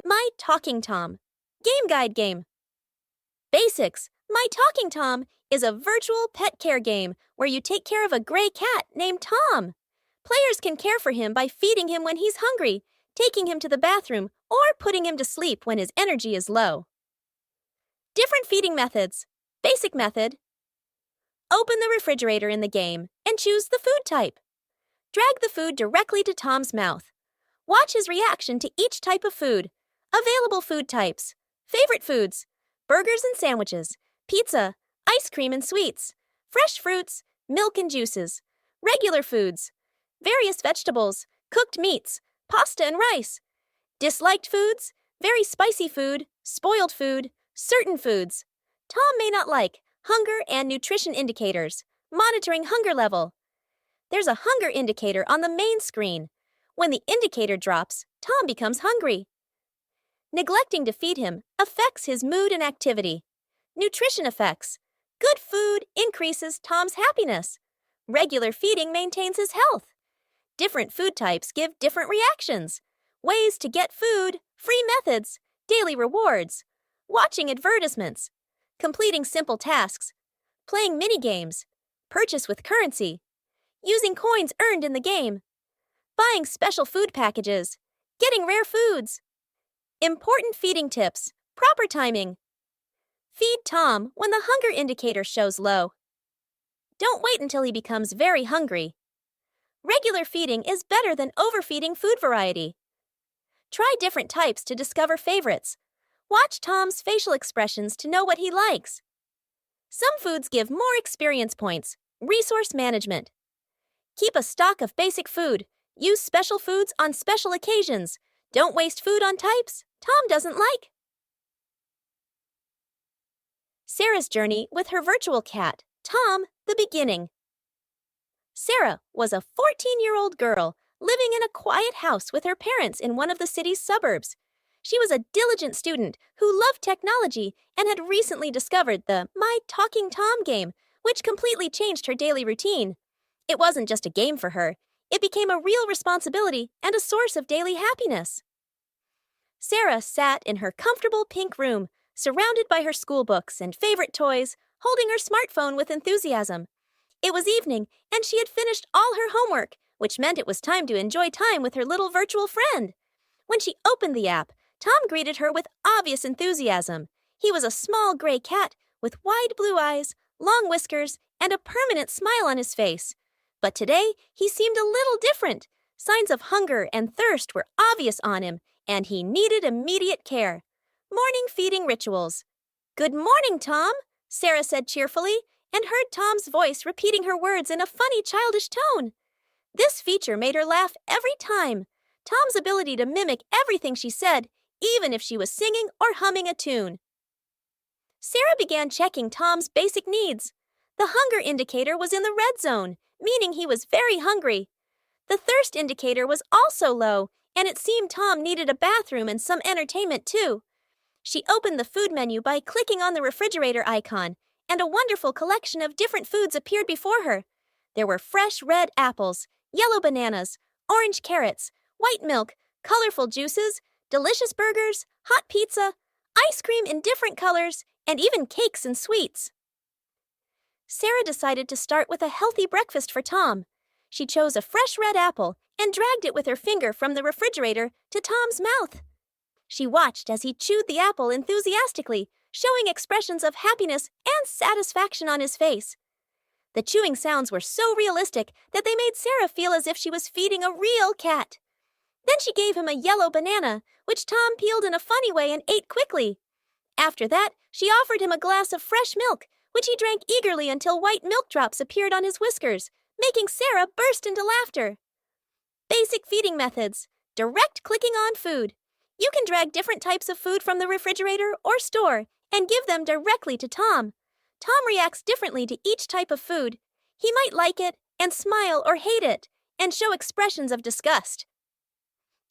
My Talking Tom. Game Guide Game. Basics. My Talking Tom is a virtual pet care game where you take care of a gray cat named Tom. Players can care for him by feeding him when he's hungry, taking him to the bathroom, or putting him to sleep when his energy is low. Different feeding methods. Basic method. Open the refrigerator in the game and choose the food type. Drag the food directly to Tom's mouth. Watch his reaction to each type of food. Available food types. Favorite foods: burgers and sandwiches, pizza, ice cream and sweets, fresh fruits, milk and juices, regular foods, various vegetables, cooked meats, pasta and rice. Disliked foods: very spicy food, spoiled food, certain foods. Tom may not like hunger and nutrition indicators. Monitoring hunger level. There's a hunger indicator on the main screen. When the indicator drops, Tom becomes hungry. Neglecting to feed him affects his mood and activity. Nutrition effects. Good food increases Tom's happiness. Regular feeding maintains his health. Different food types give different reactions. Ways to get food, free methods, daily rewards, watching advertisements, completing simple tasks, playing mini-games, purchase with currency, using coins earned in the game, buying special food packages, getting rare foods. Important feeding tips. Proper timing. Feed Tom when the hunger indicator shows low. Don't wait until he becomes very hungry. Regular feeding is better than overfeeding food variety. Try different types to discover favorites. Watch Tom's facial expressions to know what he likes. Some foods give more experience points. Resource management. Keep a stock of basic food. Use special foods on special occasions. Don't waste food on types Tom doesn't like. Sarah's journey with her virtual cat, Tom, the beginning. Sarah was a 14-year-old girl living in a quiet house with her parents in one of the city's suburbs. She was a diligent student who loved technology and had recently discovered the My Talking Tom game, which completely changed her daily routine. It wasn't just a game for her. It became a real responsibility and a source of daily happiness. Sarah sat in her comfortable pink room, surrounded by her school books and favorite toys, holding her smartphone with enthusiasm. It was evening, and she had finished all her homework, which meant it was time to enjoy time with her little virtual friend. When she opened the app, Tom greeted her with obvious enthusiasm. He was a small gray cat with wide blue eyes, long whiskers, and a permanent smile on his face. But today, he seemed a little different. Signs of hunger and thirst were obvious on him, and he needed immediate care. Morning feeding rituals. "Good morning, Tom," Sarah said cheerfully, and heard Tom's voice repeating her words in a funny, childish tone. This feature made her laugh every time. Tom's ability to mimic everything she said, even if she was singing or humming a tune. Sarah began checking Tom's basic needs. The hunger indicator was in the red zone, meaning he was very hungry. The thirst indicator was also low, and it seemed Tom needed a bathroom and some entertainment too. She opened the food menu by clicking on the refrigerator icon, and a wonderful collection of different foods appeared before her. There were fresh red apples, yellow bananas, orange carrots, white milk, colorful juices, delicious burgers, hot pizza, ice cream in different colors, and even cakes and sweets. Sarah decided to start with a healthy breakfast for Tom. She chose a fresh red apple and dragged it with her finger from the refrigerator to Tom's mouth. She watched as he chewed the apple enthusiastically, showing expressions of happiness and satisfaction on his face. The chewing sounds were so realistic that they made Sarah feel as if she was feeding a real cat. Then she gave him a yellow banana, which Tom peeled in a funny way and ate quickly. After that, she offered him a glass of fresh milk, which he drank eagerly until white milk drops appeared on his whiskers, making Sarah burst into laughter. Basic feeding methods. Direct clicking on food. You can drag different types of food from the refrigerator or store and give them directly to Tom. Tom reacts differently to each type of food. He might like it and smile or hate it and show expressions of disgust.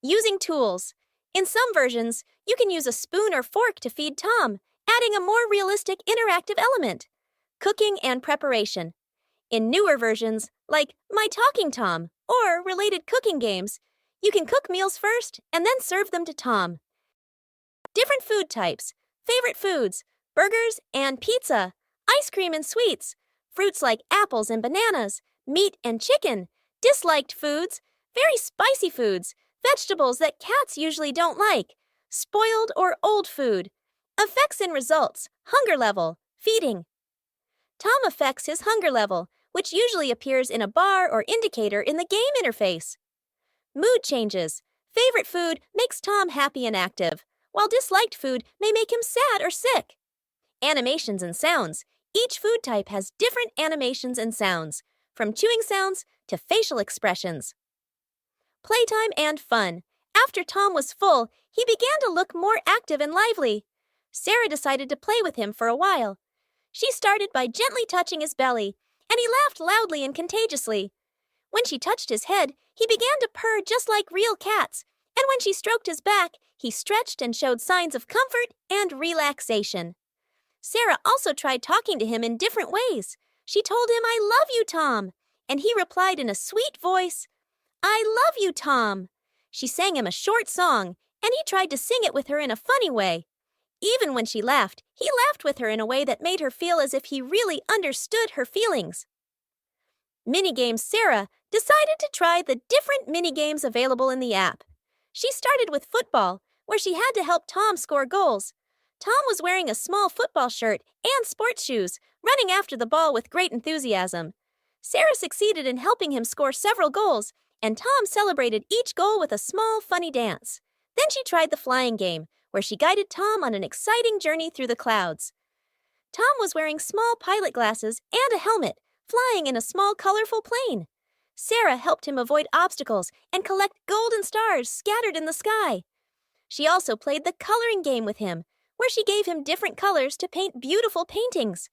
Using tools. In some versions, you can use a spoon or fork to feed Tom, adding a more realistic interactive element. Cooking and preparation. In newer versions, like My Talking Tom or related cooking games, you can cook meals first and then serve them to Tom. Different food types. Favorite foods: burgers and pizza, ice cream and sweets, fruits like apples and bananas, meat and chicken. Disliked foods: very spicy foods, vegetables that cats usually don't like, spoiled or old food. Effects and results: hunger level, feeding. Tom affects his hunger level, which usually appears in a bar or indicator in the game interface. Mood changes. Favorite food makes Tom happy and active, while disliked food may make him sad or sick. Animations and sounds. Each food type has different animations and sounds, from chewing sounds to facial expressions. Playtime and fun. After Tom was full, he began to look more active and lively. Sarah decided to play with him for a while. She started by gently touching his belly, and he laughed loudly and contagiously. When she touched his head, he began to purr just like real cats, and when she stroked his back, he stretched and showed signs of comfort and relaxation. Sarah also tried talking to him in different ways. She told him, "I love you, Tom," and he replied in a sweet voice, "I love you, Tom." She sang him a short song, and he tried to sing it with her in a funny way. Even when she laughed, he laughed with her in a way that made her feel as if he really understood her feelings. Minigames. Sarah decided to try the different minigames available in the app. She started with football, where she had to help Tom score goals. Tom was wearing a small football shirt and sports shoes, running after the ball with great enthusiasm. Sarah succeeded in helping him score several goals, and Tom celebrated each goal with a small, funny dance. Then she tried the flying game, where she guided Tom on an exciting journey through the clouds. Tom was wearing small pilot glasses and a helmet, flying in a small, colorful plane. Sarah helped him avoid obstacles and collect golden stars scattered in the sky. She also played the coloring game with him, where she gave him different colors to paint beautiful paintings.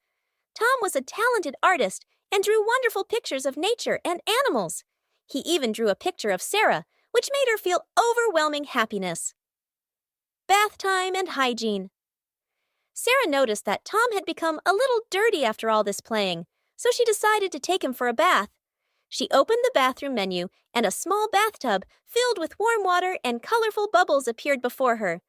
Tom was a talented artist and drew wonderful pictures of nature and animals. He even drew a picture of Sarah, which made her feel overwhelming happiness. Bath time and hygiene. Sarah noticed that Tom had become a little dirty after all this playing, so she decided to take him for a bath. She opened the bathroom menu, and a small bathtub filled with warm water and colorful bubbles appeared before her.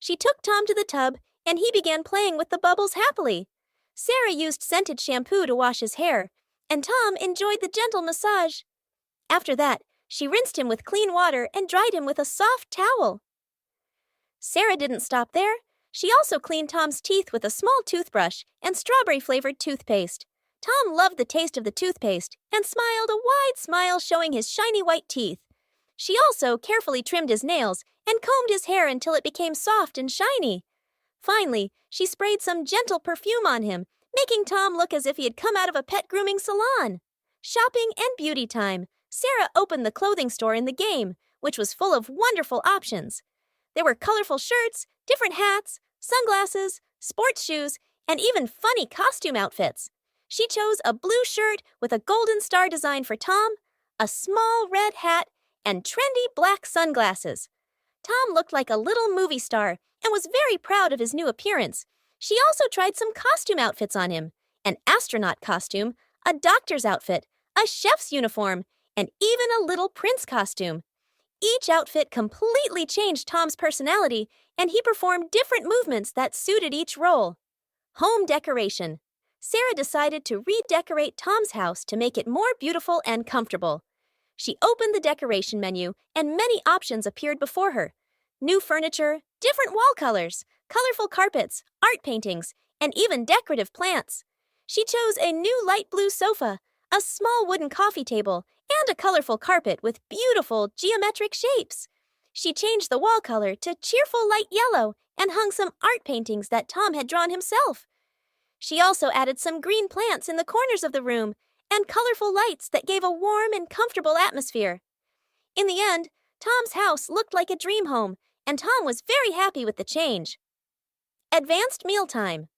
She took Tom to the tub, and he began playing with the bubbles happily. Sarah used scented shampoo to wash his hair, and Tom enjoyed the gentle massage. After that, she rinsed him with clean water and dried him with a soft towel. Sarah didn't stop there. She also cleaned Tom's teeth with a small toothbrush and strawberry-flavored toothpaste. Tom loved the taste of the toothpaste and smiled a wide smile showing his shiny white teeth. She also carefully trimmed his nails and combed his hair until it became soft and shiny. Finally, she sprayed some gentle perfume on him, making Tom look as if he had come out of a pet grooming salon. Shopping and beauty time. Sarah opened the clothing store in the game, which was full of wonderful options. There were colorful shirts, different hats, sunglasses, sports shoes, and even funny costume outfits. She chose a blue shirt with a golden star design for Tom, a small red hat, and trendy black sunglasses. Tom looked like a little movie star and was very proud of his new appearance. She also tried some costume outfits on him: an astronaut costume, a doctor's outfit, a chef's uniform, and even a little prince costume. Each outfit completely changed Tom's personality, and he performed different movements that suited each role. Home decoration. Sarah decided to redecorate Tom's house to make it more beautiful and comfortable. She opened the decoration menu, and many options appeared before her. New furniture, different wall colors, colorful carpets, art paintings, and even decorative plants. She chose a new light blue sofa, a small wooden coffee table, and a colorful carpet with beautiful geometric shapes. She changed the wall color to cheerful light yellow and hung some art paintings that Tom had drawn himself. She also added some green plants in the corners of the room and colorful lights that gave a warm and comfortable atmosphere. In the end, Tom's house looked like a dream home, and Tom was very happy with the change. Advanced mealtime.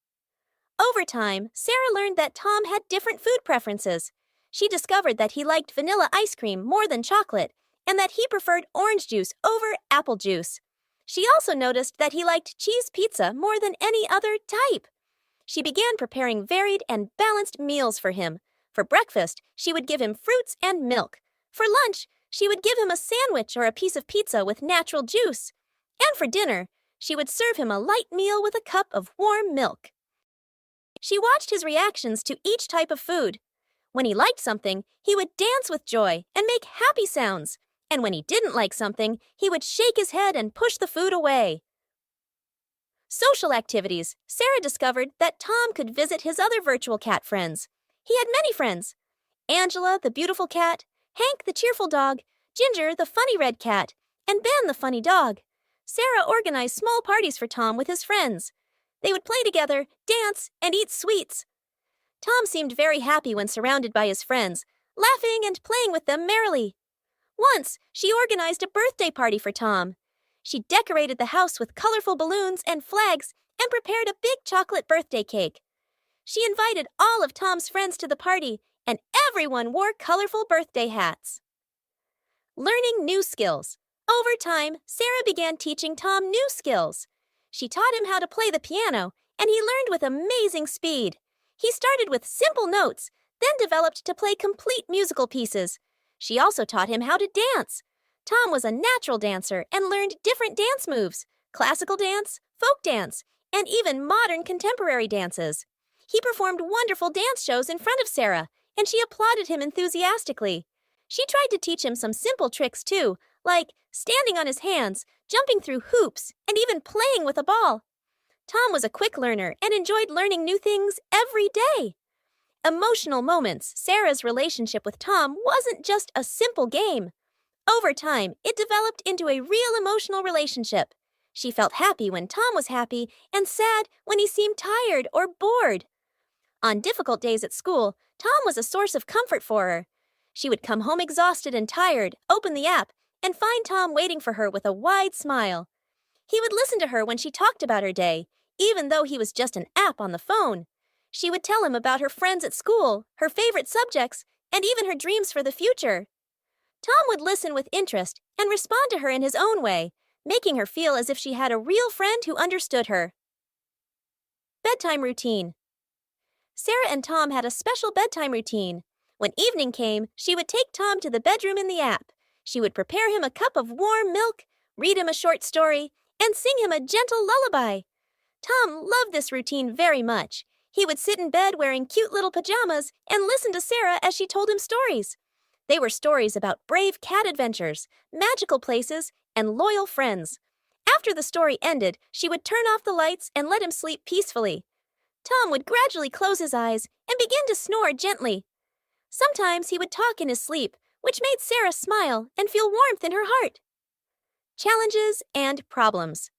Over time, Sarah learned that Tom had different food preferences. She discovered that he liked vanilla ice cream more than chocolate, and that he preferred orange juice over apple juice. She also noticed that he liked cheese pizza more than any other type. She began preparing varied and balanced meals for him. For breakfast, she would give him fruits and milk. For lunch, she would give him a sandwich or a piece of pizza with natural juice. And for dinner, She would serve him a light meal with a cup of warm milk. She watched his reactions to each type of food. When he liked something, he would dance with joy and make happy sounds. And when he didn't like something, he would shake his head and push the food away. Social activities. Sarah discovered that Tom could visit his other virtual cat friends. He had many friends. Angela, the beautiful cat, Hank, the cheerful dog, Ginger, the funny red cat, and Ben, the funny dog. Sarah organized small parties for Tom with his friends. They would play together, dance, and eat sweets. Tom seemed very happy when surrounded by his friends, laughing and playing with them merrily. Once, she organized a birthday party for Tom. She decorated the house with colorful balloons and flags and prepared a big chocolate birthday cake. She invited all of Tom's friends to the party, and everyone wore colorful birthday hats. Learning new skills. Over time, Sarah began teaching Tom new skills. She taught him how to play the piano, and he learned with amazing speed. He started with simple notes, then developed to play complete musical pieces. She also taught him how to dance. Tom was a natural dancer and learned different dance moves, classical dance, folk dance, and even modern contemporary dances. He performed wonderful dance shows in front of Sarah, and she applauded him enthusiastically. She tried to teach him some simple tricks too, like standing on his hands, jumping through hoops, and even playing with a ball. Tom was a quick learner and enjoyed learning new things every day. Emotional moments. Sarah's relationship with Tom wasn't just a simple game. Over time, it developed into a real emotional relationship. She felt happy when Tom was happy and sad when he seemed tired or bored. On difficult days at school, Tom was a source of comfort for her. She would come home exhausted and tired, open the app, and find Tom waiting for her with a wide smile. He would listen to her when she talked about her day, even though he was just an app on the phone. She would tell him about her friends at school, her favorite subjects, and even her dreams for the future. Tom would listen with interest and respond to her in his own way, making her feel as if she had a real friend who understood her. Bedtime routine. Sarah and Tom had a special bedtime routine. When evening came, she would take Tom to the bedroom in the app. She would prepare him a cup of warm milk, read him a short story, and sing him a gentle lullaby. Tom loved this routine very much. He would sit in bed wearing cute little pajamas and listen to Sarah as she told him stories. They were stories about brave cat adventures, magical places, and loyal friends. After the story ended, she would turn off the lights and let him sleep peacefully. Tom would gradually close his eyes and begin to snore gently. Sometimes he would talk in his sleep, which made Sarah smile and feel warmth in her heart. Challenges and problems.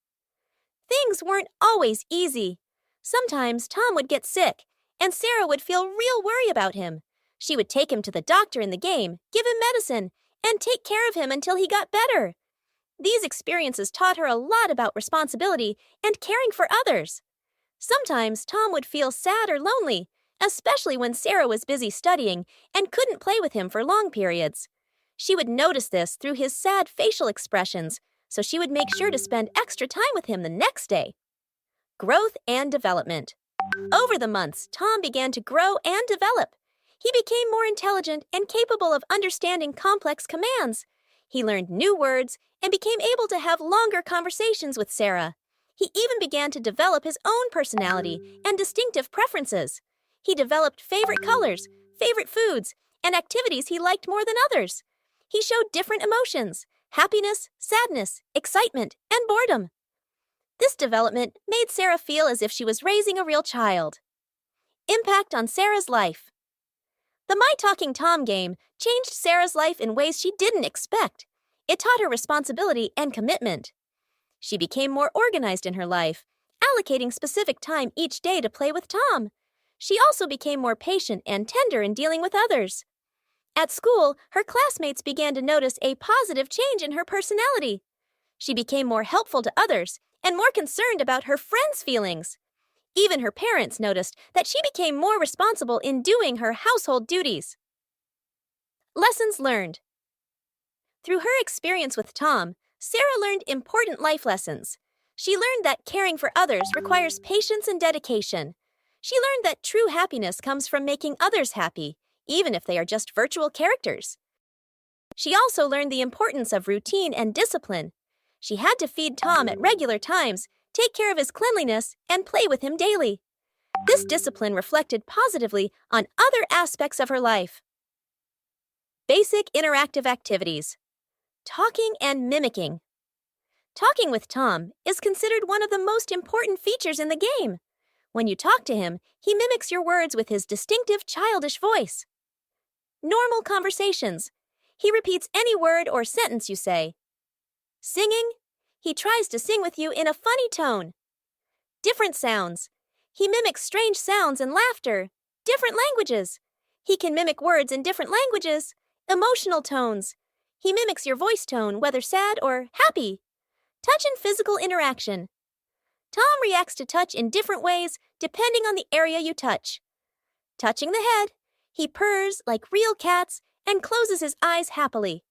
Things weren't always easy. Sometimes Tom would get sick, and Sarah would feel real worry about him. She would take him to the doctor in the game, give him medicine, and take care of him until he got better. These experiences taught her a lot about responsibility and caring for others. Sometimes Tom would feel sad or lonely, especially when Sarah was busy studying and couldn't play with him for long periods. She would notice this through his sad facial expressions, so she would make sure to spend extra time with him the next day. Growth and development. Over the months, Tom began to grow and develop. He became more intelligent and capable of understanding complex commands. He learned new words and became able to have longer conversations with Sarah. He even began to develop his own personality and distinctive preferences. He developed favorite colors, favorite foods, and activities he liked more than others. He showed different emotions: happiness, sadness, excitement, and boredom. This development made Sarah feel as if she was raising a real child. Impact on Sarah's life. The My Talking Tom game changed Sarah's life in ways she didn't expect. It taught her responsibility and commitment. She became more organized in her life, allocating specific time each day to play with Tom. She also became more patient and tender in dealing with others. At school, her classmates began to notice a positive change in her personality. She became more helpful to others and more concerned about her friends' feelings. Even her parents noticed that she became more responsible in doing her household duties. Lessons learned. Through her experience with Tom, Sarah learned important life lessons. She learned that caring for others requires patience and dedication. She learned that true happiness comes from making others happy, even if they are just virtual characters. She also learned the importance of routine and discipline. She had to feed Tom at regular times, take care of his cleanliness, and play with him daily. This discipline reflected positively on other aspects of her life. Basic interactive activities. Talking and mimicking. Talking with Tom is considered one of the most important features in the game. When you talk to him, he mimics your words with his distinctive childish voice. Normal conversations. He repeats any word or sentence you say. Singing. He tries to sing with you in a funny tone. Different sounds. He mimics strange sounds and laughter. Different languages. He can mimic words in different languages. Emotional tones. He mimics your voice tone, whether sad or happy. Touch and physical interaction. Tom reacts to touch in different ways depending on the area you touch. Touching the head. He purrs like real cats and closes his eyes happily.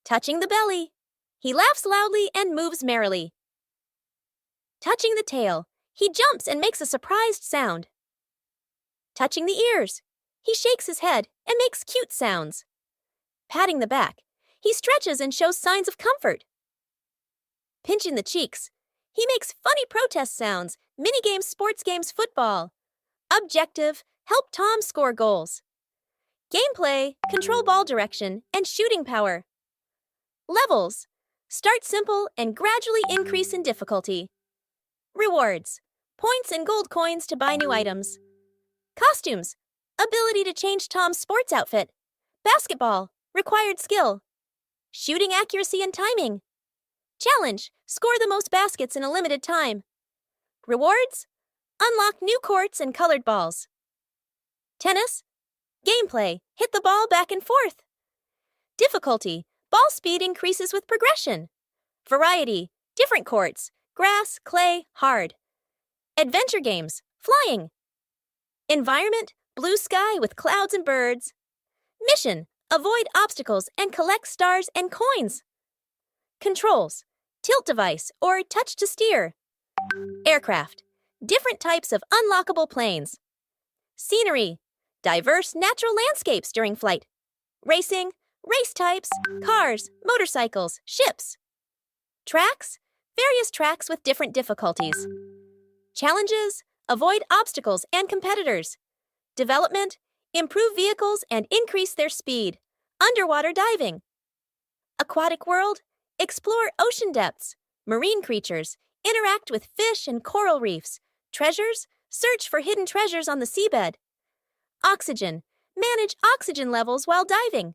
Touching the belly. He laughs loudly and moves merrily. Touching the tail. He jumps and makes a surprised sound. Touching the ears. He shakes his head and makes cute sounds. Patting the back. He stretches and shows signs of comfort. Pinching the cheeks. He makes funny protest sounds, minigames, sports games, football. Objective. Help Tom score goals. Gameplay. Control ball direction and shooting power. Levels. Start simple and gradually increase in difficulty. Rewards. Points and gold coins to buy new items. Costumes. Ability to change Tom's sports outfit. Basketball. Required skill. Shooting accuracy and timing. Challenge. Score the most baskets in a limited time. Rewards. Unlock new courts and colored balls. Tennis. Gameplay. Hit the ball back and forth. Difficulty. Ball speed increases with progression. Variety. Different courts. Grass, clay, hard. Adventure games. Flying. Environment. Blue sky with clouds and birds. Mission. Avoid obstacles and collect stars and coins. Controls. Tilt device or touch to steer. Aircraft. Different types of unlockable planes. Scenery. Diverse natural landscapes during flight. Racing. Race types. Cars, motorcycles, ships. Tracks. Various tracks with different difficulties. Challenges. Avoid obstacles and competitors. Development. Improve vehicles and increase their speed. Underwater diving. Aquatic world. Explore ocean depths. Marine creatures. Interact with fish and coral reefs. Treasures. Search for hidden treasures on the seabed. Oxygen. Manage oxygen levels while diving.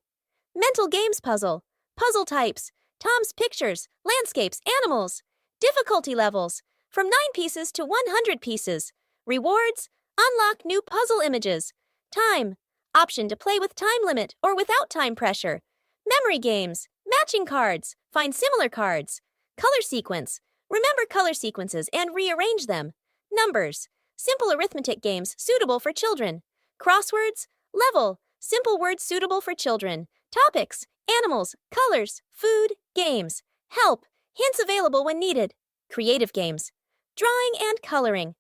Mental games puzzle. Puzzle types. Tom's pictures, landscapes, animals. Difficulty levels. From 9 pieces to 100 pieces. Rewards. Unlock new puzzle images. Time. Option to play with time limit or without time pressure. Memory games. Matching cards. Find similar cards. Color sequence. Remember color sequences and rearrange them. Numbers. Simple arithmetic games suitable for children. Crosswords. Level. Simple words suitable for children. Topics. Animals. Colors. Food. Games. Help. Hints available when needed. Creative games. Drawing and coloring.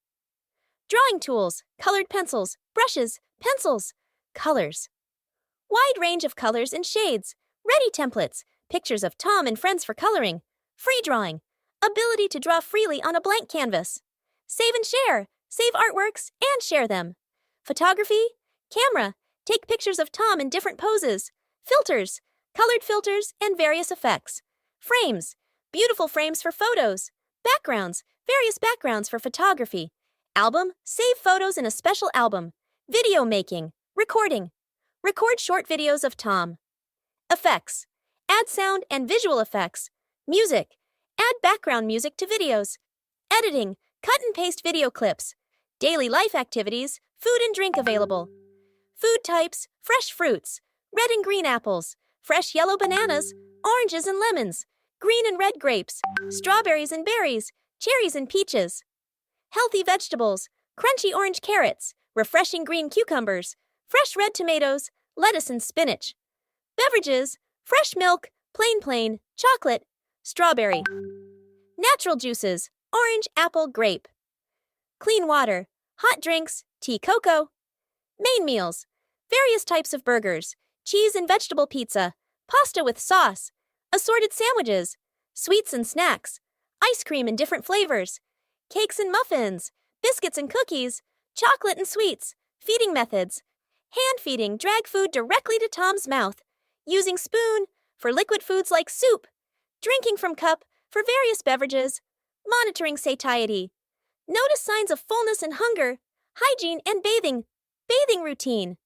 Drawing tools. Colored pencils. Brushes. Pencils. Colors. Wide range of colors and shades. Ready templates. Pictures of Tom and friends for coloring. Free drawing. Ability to draw freely on a blank canvas. Save and share. Save artworks and share them. Photography. Camera. Take pictures of Tom in different poses. Filters. Colored filters and various effects. Frames. Beautiful frames for photos. Backgrounds. Various backgrounds for photography. Album. Save photos in a special album. Video making. Recording. Record short videos of Tom. Effects. Add sound and visual effects. Music. Add background music to videos. Editing. Cut and paste video clips. Daily life activities. Food and drink available. Food types. Fresh fruits. Red and green apples. Fresh yellow bananas. Oranges and lemons. Green and red grapes. Strawberries and berries. Cherries and peaches. Healthy vegetables. Crunchy orange carrots. Refreshing green cucumbers. Fresh red tomatoes. Lettuce and spinach. Beverages. Fresh milk. Plain, chocolate. Strawberry. Natural juices. Orange, apple, grape. Clean water. Hot drinks. Tea, cocoa. Main meals. Various types of burgers. Cheese and vegetable pizza. Pasta with sauce. Assorted sandwiches. Sweets and snacks, ice cream in different flavors, cakes and muffins, biscuits and cookies, chocolate and sweets, feeding methods, hand feeding, drag food directly to Tom's mouth, using spoon for liquid foods like soup, drinking from cup for various beverages, monitoring satiety. Notice signs of fullness and hunger, hygiene and bathing routine.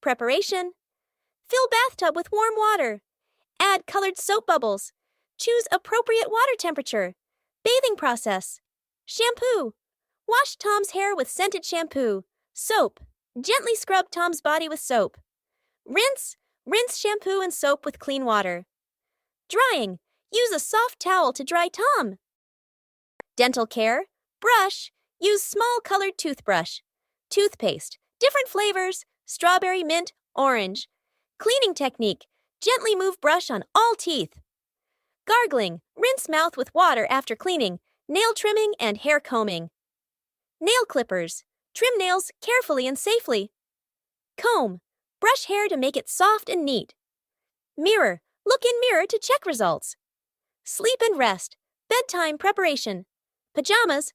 Preparation. Fill bathtub with warm water. Add colored soap bubbles. Choose appropriate water temperature. Bathing process. Shampoo. Wash Tom's hair with scented shampoo. Soap. Gently scrub Tom's body with soap. Rinse. Rinse shampoo and soap with clean water. Drying. Use a soft towel to dry Tom. Dental care. Brush. Use small colored toothbrush. Toothpaste. Different flavors. Strawberry, mint, orange. Cleaning technique. Gently move brush on all teeth. Gargling. Rinse mouth with water after cleaning. Nail trimming and hair combing. Nail clippers. Trim nails carefully and safely. Comb. Brush hair to make it soft and neat. Mirror. Look in mirror to check results. Sleep and rest. Bedtime preparation. Pajamas.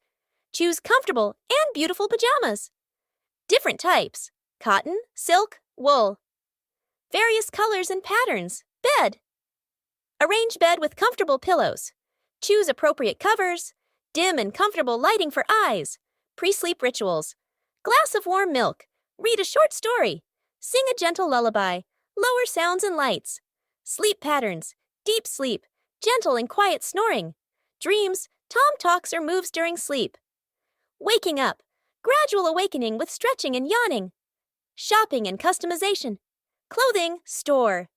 Choose comfortable and beautiful pajamas. Different types. Cotton, silk, wool. Various colors and patterns. Bed. Arrange bed with comfortable pillows. Choose appropriate covers. Dim and comfortable lighting for eyes. Pre-sleep rituals. Glass of warm milk. Read a short story. Sing a gentle lullaby. Lower sounds and lights. Sleep patterns. Deep sleep. Gentle and quiet snoring. Dreams. Tom talks or moves during sleep. Waking up. Gradual awakening with stretching and yawning. Shopping and customization. Clothing, store.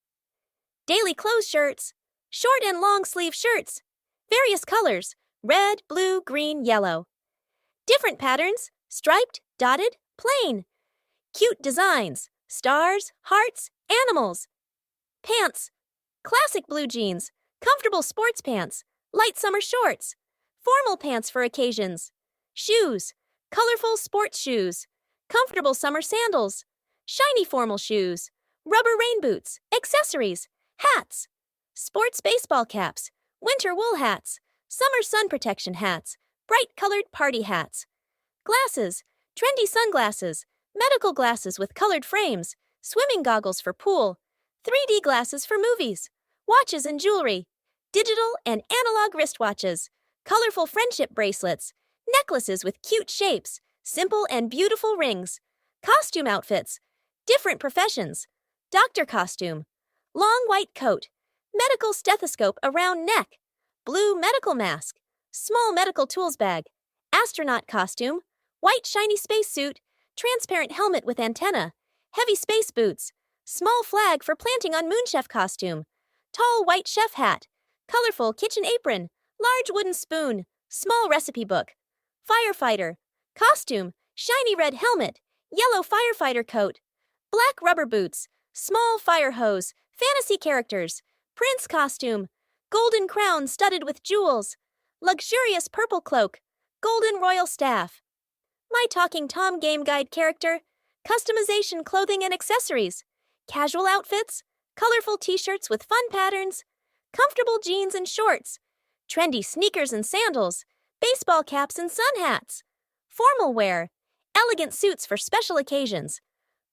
Daily clothes shirts. Short and long sleeve shirts. Various colors. Red, blue, green, yellow. Different patterns. Striped, dotted, plain. Cute designs. Stars, hearts, animals. Pants. Classic blue jeans. Comfortable sports pants. Light summer shorts. Formal pants for occasions. Shoes. Colorful sports shoes. Comfortable summer sandals. Shiny formal shoes. Rubber rain boots. Accessories. Hats. Sports baseball caps. Winter wool hats. Summer sun protection hats. Bright colored party hats. Glasses. Trendy sunglasses. Medical glasses with colored frames. Swimming goggles for pool. 3D glasses for movies. Watches and jewelry. Digital and analog wristwatches. Colorful friendship bracelets. Necklaces with cute shapes. Simple and beautiful rings. Costume outfits. Different professions. Doctor costume. Long white coat. Medical stethoscope around neck. Blue medical mask. Small medical tools bag. Astronaut costume. White shiny spacesuit. Transparent helmet with antenna. Heavy space boots. Small flag for planting on moonchef costume. Tall white chef hat. Colorful kitchen apron. Large wooden spoon. Small recipe book. Firefighter. Costume. Shiny red helmet. Yellow firefighter coat. Black rubber boots. Small fire hose. Fantasy characters. Prince costume. Golden crown studded with jewels. Luxurious purple cloak. Golden royal staff. My Talking Tom game guide character. Customization clothing and accessories. Casual outfits. Colorful t-shirts with fun patterns. Comfortable jeans and shorts. Trendy sneakers and sandals. Baseball caps and sun hats. Formal wear. Elegant suits for special occasions.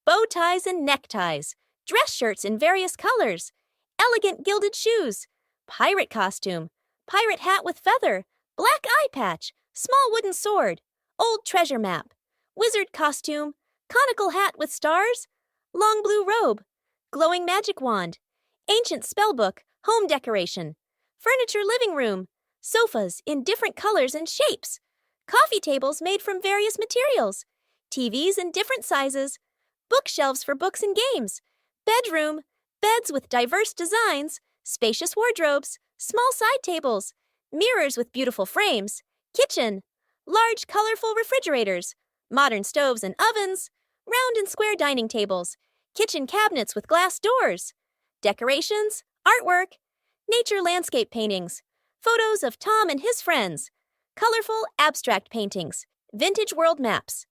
Bow ties and neckties. Dress shirts in various colors. Elegant gilded shoes. Pirate costume. Pirate hat with feather. Black eye patch. Small wooden sword. Old treasure map. Wizard costume. Conical hat with stars. Long blue robe. Glowing magic wand. Ancient spellbook. Home decoration. Furniture living room. Sofas in different colors and shapes. Coffee tables made from various materials. TVs in different sizes. Bookshelves for books and games. Bedroom. Beds with diverse designs. Spacious wardrobes. Small side tables. Mirrors with beautiful frames. Kitchen. Large colorful refrigerators. Modern stoves and ovens. Round and square dining tables. Kitchen cabinets with glass doors. Decorations. Artwork. Nature landscape paintings. Photos of Tom and his friends. Colorful abstract paintings. Vintage world maps.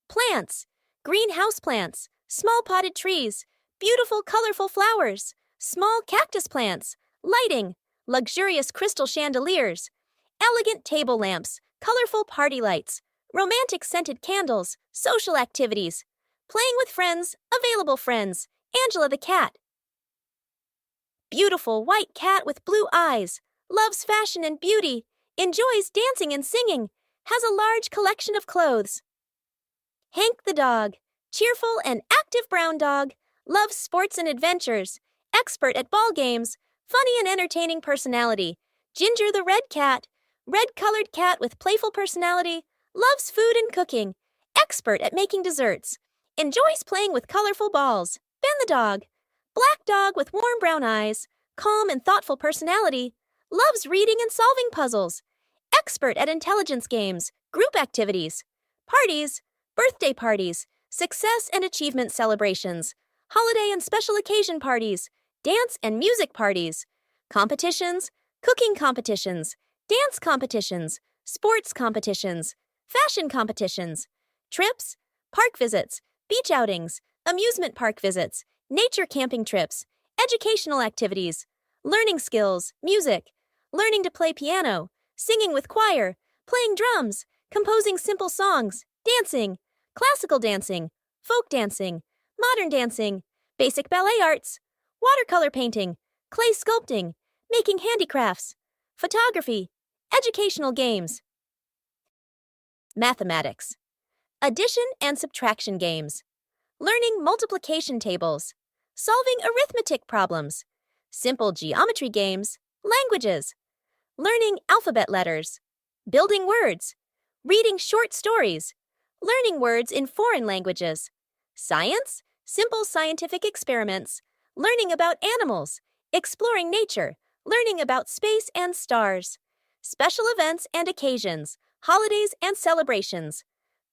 Plants. Greenhouse plants. Small potted trees. Beautiful colorful flowers. Small cactus plants. Lighting. luxurious crystal chandeliers, elegant table lamps, colorful party lights, romantic scented candles, social activities, playing with friends, available friends, Angela the cat. Beautiful white cat with blue eyes, loves fashion and beauty, enjoys dancing and singing, has a large collection of clothes. Hank the dog, cheerful and active brown dog, loves sports and adventures, expert at ball games, funny and entertaining personality. Ginger the red red-colored cat with playful personality, loves food and cooking, expert at making desserts, enjoys playing with colorful balls. Ben the dog, black dog with warm brown eyes, calm and thoughtful personality, loves reading and solving puzzles, expert at intelligence games, group activities, parties, birthday parties, success and achievement celebrations, holiday and special occasion parties, dance and music parties, competitions, cooking competitions, dance competitions, sports competitions, fashion competitions, trips, park visits, beach outings, amusement park visits, nature camping trips, educational activities, learning skills, music, learning to play piano, singing with choir, playing drums, composing simple songs, dancing, classical dancing, folk dancing, modern dancing, basic ballet arts, watercolor painting, clay sculpting, making handicrafts, photography, educational games. Mathematics. Addition and subtraction games. Learning multiplication tables. Solving arithmetic problems. Simple geometry games. Languages. Learning alphabet letters. Building words. Reading short stories. Learning words in foreign languages. Science. Simple scientific experiments. Learning about animals. Exploring nature. Learning about space and stars. Special events and occasions. Holidays and celebrations.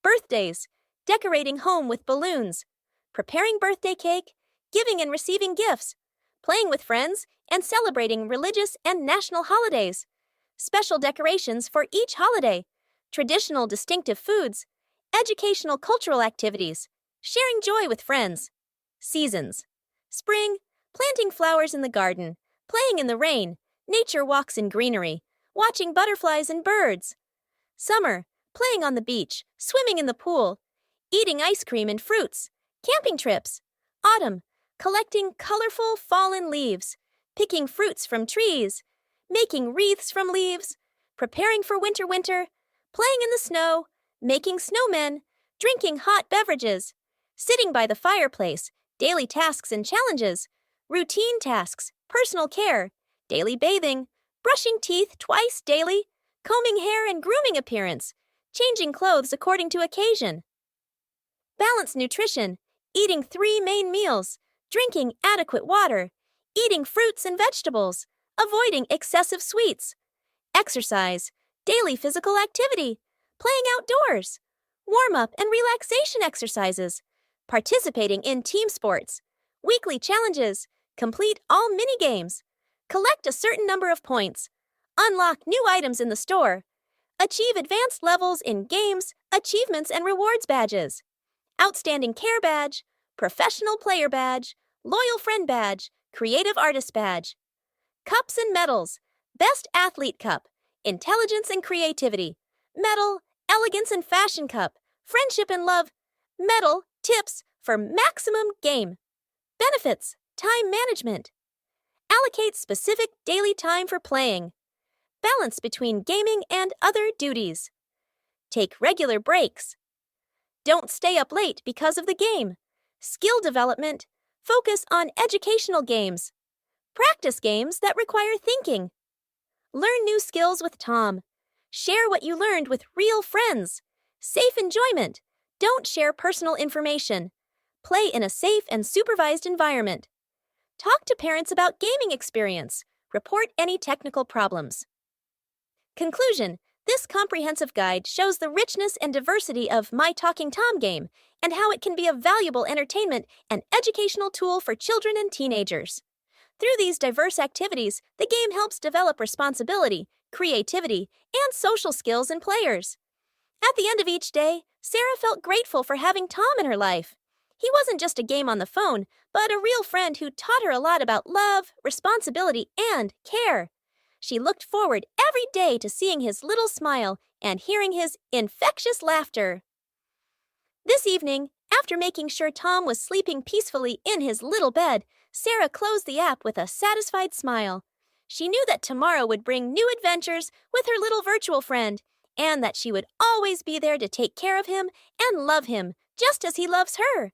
Birthdays. Decorating home with balloons. Preparing birthday cake. Giving and receiving gifts. Playing with friends and celebrating religious and national holidays. Special decorations for each holiday. Traditional distinctive foods. Educational cultural activities. Sharing joy with friends. Seasons. Spring. Planting flowers in the garden. Playing in the rain. Nature walks in greenery. Watching butterflies and birds. Summer. Playing on the beach. Swimming in the pool. Eating ice cream and fruits. Camping trips. Autumn. Collecting colorful fallen leaves. Picking fruits from trees. Making wreaths from leaves. Preparing for winter. Playing in the snow. Making snowmen. Drinking hot beverages. Sitting by the fireplace. Daily tasks and challenges. Routine tasks. Personal care. Daily bathing. Brushing teeth twice daily. Combing hair and grooming appearance. Changing clothes according to occasion. Balanced nutrition. Eating 3 main meals. Drinking adequate water. Eating fruits and vegetables. Avoiding excessive sweets. Exercise. Daily physical activity. Playing outdoors. Warm-up and relaxation exercises. Participating in team sports. Weekly challenges. Complete all mini-games. Collect a certain number of points. Unlock new items in the store. Achieve advanced levels in games, achievements, and rewards badges. Outstanding Care Badge. Professional Player Badge. Loyal Friend Badge. Creative Artist Badge. Cups and medals. Best Athlete Cup. Intelligence and Creativity. Medal. Elegance and Fashion Cup. Friendship and Love. Medal. Tips for maximum game. Benefits. Time management. Allocate specific daily time for playing. Balance between gaming and other duties. Take regular breaks. Don't stay up late because of the game. Skill development. Focus on educational games. Practice games that require thinking. Learn new skills with Tom. Share what you learned with real friends. Safe enjoyment. Don't share personal information. Play in a safe and supervised environment. Talk to parents about gaming experience. Report any technical problems. Conclusion. This comprehensive guide shows the richness and diversity of My Talking Tom game and how it can be a valuable entertainment and educational tool for children and teenagers. Through these diverse activities, the game helps develop responsibility, creativity, and social skills in players. At the end of each day, Sarah felt grateful for having Tom in her life. He wasn't just a game on the phone, but a real friend who taught her a lot about love, responsibility, and care. She looked forward every day to seeing his little smile and hearing his infectious laughter. This evening, after making sure Tom was sleeping peacefully in his little bed, Sarah closed the app with a satisfied smile. She knew that tomorrow would bring new adventures with her little virtual friend, and that she would always be there to take care of him and love him, just as he loves her.